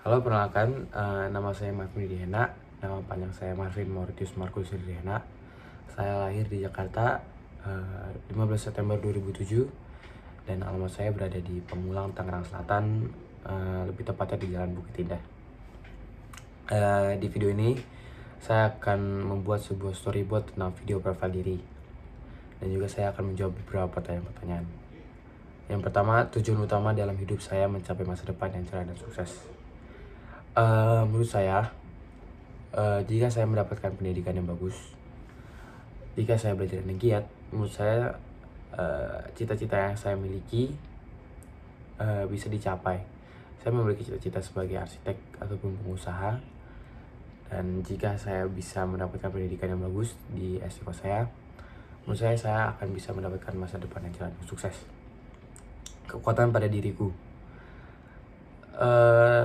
Halo, perkenalkan, nama saya Marvin Widiana, nama panjang saya Marvin Mauritius Markus Widiana. Saya lahir di Jakarta 15 September 2007 dan alamat saya berada di Pamulang, Tangerang Selatan, lebih tepatnya di Jalan Bukit Indah. Di video ini saya akan membuat sebuah storyboard tentang video profil diri dan juga saya akan menjawab beberapa pertanyaan-pertanyaan. Yang pertama, tujuan utama dalam hidup saya mencapai masa depan yang cerah dan sukses. Menurut saya, jika saya mendapatkan pendidikan yang bagus, jika saya belajar dengan giat, menurut saya cita-cita yang saya miliki bisa dicapai. Saya memiliki cita-cita sebagai arsitek ataupun pengusaha, dan jika saya bisa mendapatkan pendidikan yang bagus di S2 saya, menurut saya akan bisa mendapatkan masa depan yang cerah dan sukses. Kekuatan pada diriku.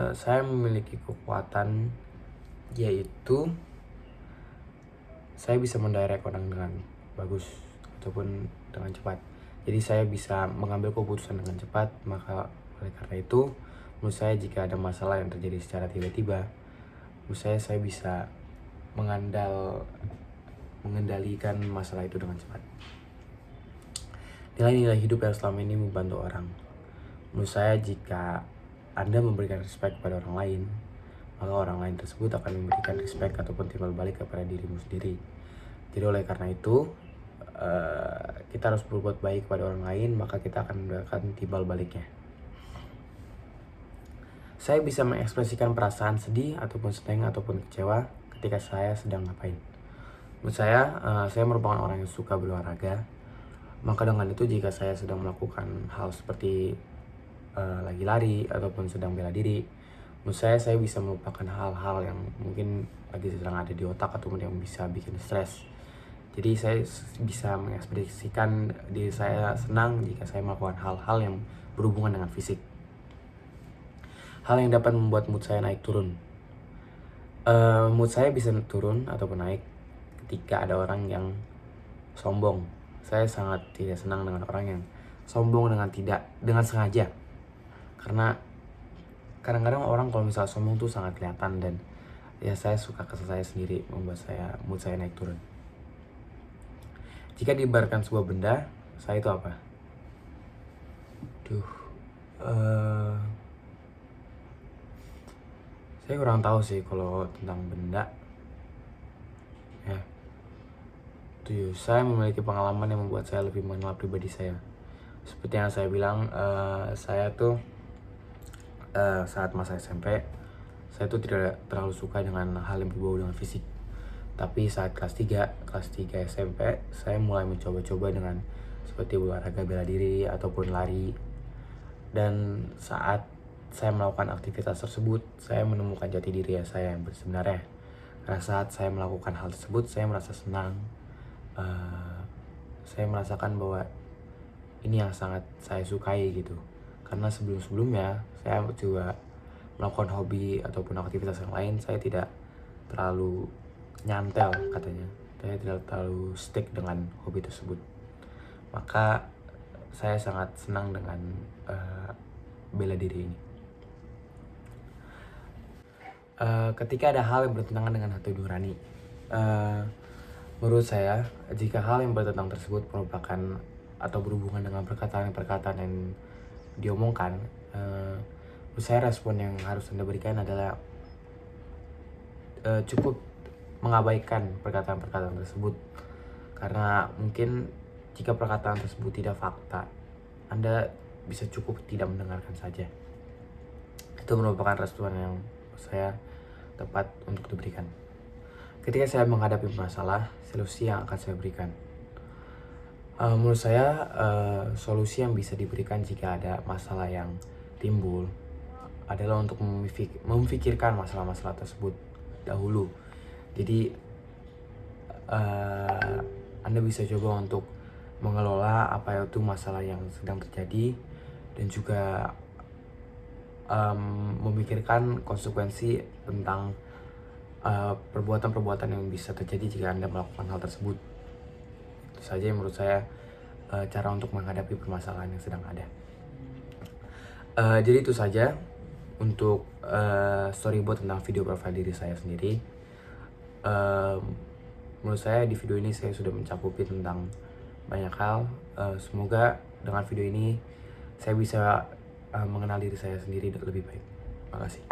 Saya memiliki kekuatan, yaitu saya bisa mendirect orang dengan bagus ataupun dengan cepat. Jadi saya bisa mengambil keputusan dengan cepat. Maka oleh karena itu, menurut saya jika ada masalah yang terjadi secara tiba-tiba, menurut saya bisa mengendalikan masalah itu dengan cepat. Nilai-nilai hidup yang selama ini membantu orang. Menurut saya, jika Anda memberikan respect kepada orang lain, maka orang lain tersebut akan memberikan respect ataupun timbal balik kepada dirimu sendiri. Jadi oleh karena itu, kita harus berbuat baik kepada orang lain, maka kita akan mendapatkan timbal baliknya. Saya bisa mengekspresikan perasaan sedih ataupun senang ataupun kecewa ketika saya sedang ngapain. Menurut saya merupakan orang yang suka berolahraga. Maka dengan itu, jika saya sedang melakukan hal seperti lagi lari ataupun sedang bela diri, menurut saya bisa melupakan hal-hal yang mungkin lagi sedang ada di otak ataupun yang bisa bikin stres. Jadi saya bisa mengekspresikan diri saya senang jika saya melakukan hal-hal yang berhubungan dengan fisik. Hal yang dapat membuat mood saya naik turun. Mood saya bisa turun ataupun naik ketika ada orang yang sombong. Saya sangat tidak senang dengan orang yang sombong dengan sengaja. Karena kadang-kadang orang kalau misalnya sombong tuh sangat kelihatan, dan ya saya suka kesel saya sendiri, membuat mood saya naik turun. Jika diibaratkan sebuah benda, saya itu apa? Saya kurang tahu sih kalau tentang benda. Ya, saya memiliki pengalaman yang membuat saya lebih mengenal pribadi saya. Seperti yang saya bilang, saya tuh saat masa SMP, saya tuh tidak terlalu suka dengan hal yang berbau dengan fisik. Tapi saat kelas 3 SMP, saya mulai mencoba-coba dengan seperti olahraga bela diri ataupun lari. Dan saat saya melakukan aktivitas tersebut, saya menemukan jati diri saya yang sebenarnya. Karena saat saya melakukan hal tersebut, saya merasa senang. Saya merasakan bahwa ini yang sangat saya sukai gitu. Karena sebelum-sebelumnya saya juga melakukan hobi ataupun aktivitas yang lain, saya tidak terlalu nyantel katanya. Saya tidak terlalu stick dengan hobi tersebut. Maka saya sangat senang dengan bela diri ini. Ketika ada hal yang bertentangan dengan hati nurani, menurut saya, jika hal yang bertentangan tersebut merupakan atau berhubungan dengan perkataan-perkataan yang diomongkan, menurut saya respon yang harus Anda berikan adalah cukup mengabaikan perkataan-perkataan tersebut. Karena mungkin jika perkataan tersebut tidak fakta, Anda bisa cukup tidak mendengarkan saja. Itu merupakan respon yang saya tepat untuk diberikan. Ketika saya menghadapi masalah, solusi yang akan saya berikan. Menurut saya, solusi yang bisa diberikan jika ada masalah yang timbul adalah untuk memikirkan masalah-masalah tersebut dahulu. Jadi Anda bisa coba untuk mengelola apa itu masalah yang sedang terjadi, dan juga memikirkan konsekuensi tentang perbuatan-perbuatan yang bisa terjadi jika Anda melakukan hal tersebut. Itu saja yang menurut saya cara untuk menghadapi permasalahan yang sedang ada. Jadi itu saja untuk storyboard tentang video profile diri saya sendiri. Menurut saya di video ini saya sudah mencakupi tentang banyak hal. Semoga dengan video ini saya bisa mengenal diri saya sendiri lebih baik. Terima kasih.